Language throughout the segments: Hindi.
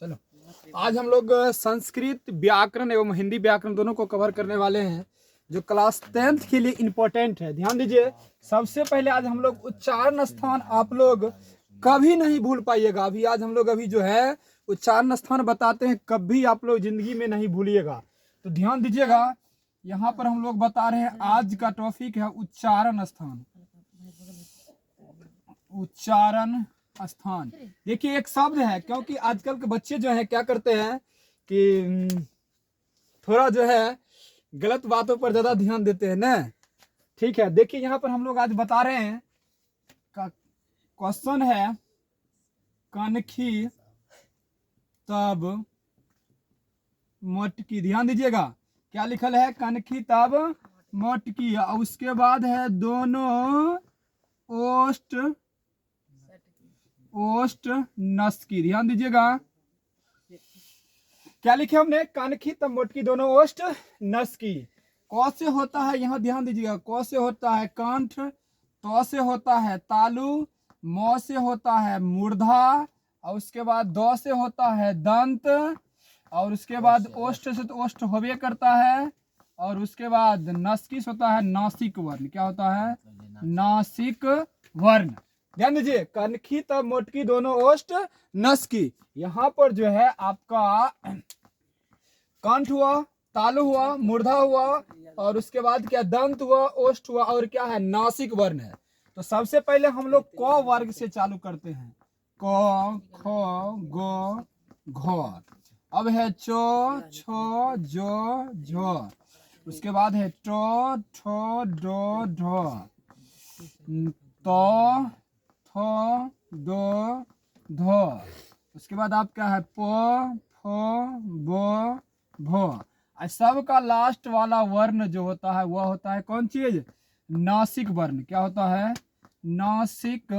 चलो, आज हम लोग संस्कृत व्याकरण एवं हिंदी व्याकरण दोनों को कवर करने वाले हैं, जो क्लास 10th के लिए इम्पोर्टेंट है। ध्यान दीजिए, सबसे पहले आज हम लोग उच्चारण स्थान आप लोग कभी नहीं भूल पाइएगा। आज हम लोग जो है उच्चारण स्थान बताते हैं, कभी आप लोग जिंदगी में नहीं भूलिएगा। तो ध्यान दीजिएगा, यहाँ पर हम लोग बता रहे हैं आज का टॉपिक है उच्चारण स्थान। उच्चारण स्थान, देखिए एक शब्द है, क्योंकि आजकल के बच्चे जो है क्या करते हैं कि थोड़ा जो है गलत बातों पर ज्यादा ध्यान देते हैं ना। ठीक है, देखिए यहाँ पर हम लोग आज बता रहे हैं, क्वेश्चन है कनखी तब मोटकी। ध्यान दीजिएगा, क्या लिखल है, कनखी तब मोटकी, और उसके बाद है दोनों ओष्ठ नसकी। ध्यान दीजिएगा, क्या लिखे हमने, कनखी तब मोटकी दोनों ओष्ठ नसकी। क से होता है, यहाँ ध्यान दीजिएगा, क से होता है कंठ, त से होता है तालु, म से होता है मूर्धा, और उसके बाद द से होता है दंत, और उसके बाद ओष्ठ से तो ओष्ठ होबे करता है, और उसके बाद नसकी से होता है नासिक वर्ण। क्या होता है, नासिक वर्ण। ध्यान दीजिए, कनखी तब मोटकी दोनों ओष्ठ नसकी। यहाँ पर जो है आपका कंठ हुआ, तालु हुआ, मूर्धा हुआ, और उसके बाद क्या दंत हुआ, ओष्ठ हुआ, और क्या है, नासिक वर्ण है। तो सबसे पहले हम लोग क वर्ग से चालू करते हैं, क ख ग घ। अब है चो छ जो झ, उसके बाद है ट ठ डो ढ, त थ द ध, उसके बाद आप क्या है प फ ब भ। सब का लास्ट वाला वर्ण जो होता है वह होता है कौन चीज, नासिक वर्ण। क्या होता है, नासिक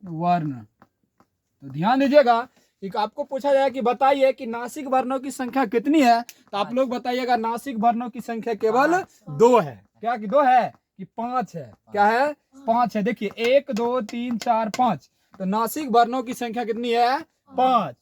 वर्ण। तो ध्यान दीजिएगा कि आपको पूछा जाए कि बताइए कि नासिक वर्णों की संख्या कितनी है, तो आप लोग बताइएगा नासिक वर्णों की संख्या केवल 2 है। क्या कि 2 है कि 5 है, क्या है 5 है। देखिए 1 2 3 4 5, तो नासिक वर्णों की संख्या कितनी है, 5।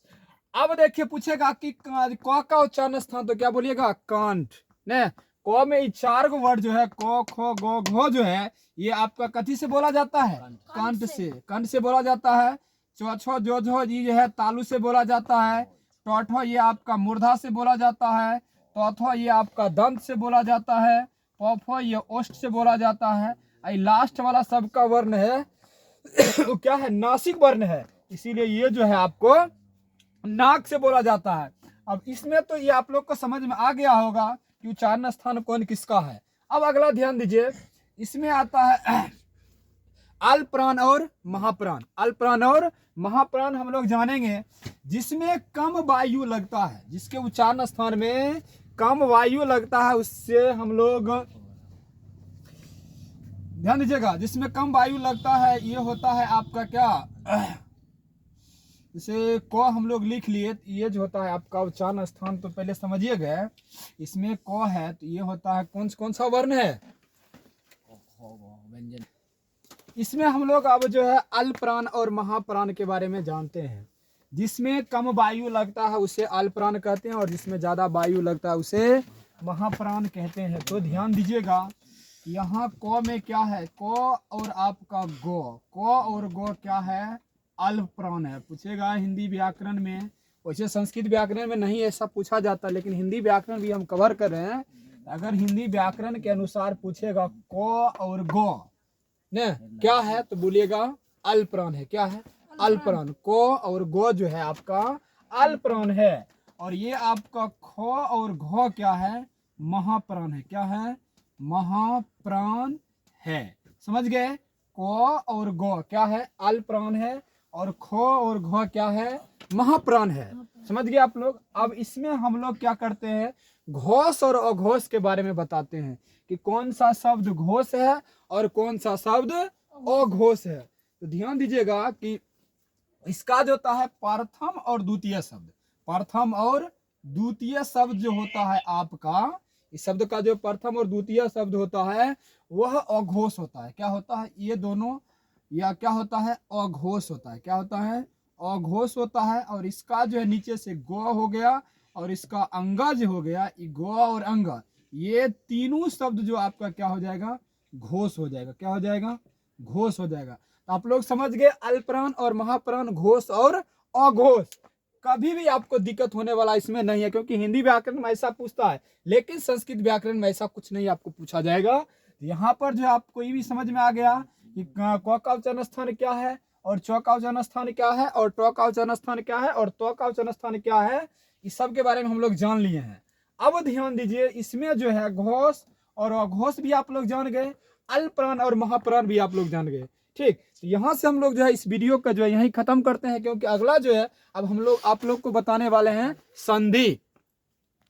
अब देखिए पूछेगा कि क का उच्चारण स्थान, तो क्या बोलिएगा, कंठ। ने क में 4 गो वर्ड जो है क ख ग घ जो है, ये आपका कथी से बोला जाता है, कंठ से। कंठ से बोला जाता है। चौ छो जो झो ये है तालु से बोला जाता है। टौठो ये आपका मूर्धा से बोला जाता है। तौथो ये आपका दंत से बोला जाता है। पौफो ये ओष्ठ से बोला जाता है। लास्ट वाला सबका वर्ण है वो क्या है, नासिक वर्ण है, इसीलिए ये जो है आपको नाक से बोला जाता है। अब इसमें तो ये आप लोग को समझ में आ गया होगा कि उच्चारण स्थान कौन किसका है। अब अगला ध्यान दीजिए, इसमें आता है अल्पप्राण और महाप्राण। अल्पप्राण और महाप्राण हम लोग जानेंगे, जिसमें कम वायु लगता है, जिसके उच्चारण स्थान में कम वायु लगता है, उससे हम लोग ध्यान दीजिएगा, जिसमें कम वायु लगता है ये होता है आपका क्या, जैसे क हम लोग लिख लिए, तो ये जो होता है आपका उच्चारण स्थान, तो पहले समझिए गए, इसमें क है तो ये होता है कौन सा वर्ण है, व्यंजन। इसमें हम लोग अब जो है अल्पप्राण और महाप्राण के बारे में जानते हैं। जिसमें कम वायु लगता है उसे अल्पप्राण कहते हैं, और जिसमें ज्यादा वायु लगता है उसे महाप्राण कहते हैं। तो ध्यान दीजिएगा, यहाँ क में क्या है, क और आपका गो, क और गो क्या है, अल्पप्राण है। पूछेगा हिंदी व्याकरण में, वैसे संस्कृत व्याकरण में नहीं ऐसा पूछा जाता, लेकिन हिंदी व्याकरण भी हम कवर कर रहे हैं। अगर हिंदी व्याकरण के अनुसार पूछेगा क और गो ने क्या है, तो बोलिएगा अल्पप्राण है। क्या है, अल्पप्राण। को और गो जो है आपका अल्पप्राण है, और ये आपका ख और घ क्या है, महाप्राण है। क्या है, महाप्राण है। समझ गए, को और गो क्या है, अल्पप्राण है, और ख और घ क्या है, महाप्राण है। समझ गए आप लोग। अब इसमें हम लोग क्या करते हैं, घोष और अघोष के बारे में बताते हैं कि कौन सा शब्द घोष है और कौन सा शब्द अघोष है। तो ध्यान दीजिएगा कि इसका जो होता है प्रथम और द्वितीय शब्द, प्रथम और द्वितीय शब्द जो होता है आपका, इस शब्द का जो प्रथम और द्वितीय शब्द होता है वह अघोष होता है। क्या होता है, ये दोनों या क्या होता है, अघोष होता है। क्या होता है, अघोष होता है, और इसका जो है नीचे से गो हो गया, और इसका अंगज हो गया, गो और अंग, ये तीनों शब्द जो आपका क्या हो जाएगा, घोष हो जाएगा। क्या हो जाएगा, घोष हो जाएगा। तो आप लोग समझ गए, अल्पप्राण और महाप्राण, घोष और अघोष। कभी भी आपको दिक्कत होने वाला इसमें नहीं है, क्योंकि हिंदी व्याकरण में ऐसा पूछता है, लेकिन संस्कृत व्याकरण में ऐसा कुछ नहीं आपको पूछा जाएगा। यहाँ पर जो आपको ये भी समझ में आ गया कि क का उच्चारण स्थान क्या है, और च का उच्चारण स्थान क्या है, और ट का उच्चारण स्थान क्या है, और त का उच्चारण स्थान क्या है, इस सब के बारे में हम लोग जान लिए हैं। अब ध्यान दीजिए, इसमें जो है घोष और अघोष भी आप लोग जान गए, अल्पप्राण और महाप्राण भी आप लोग जान गए। ठीक, तो यहाँ से हम लोग जो है इस वीडियो का जो है यहीं खत्म करते हैं, क्योंकि अगला जो है अब हम लोग आप लोग को बताने वाले हैं संधि।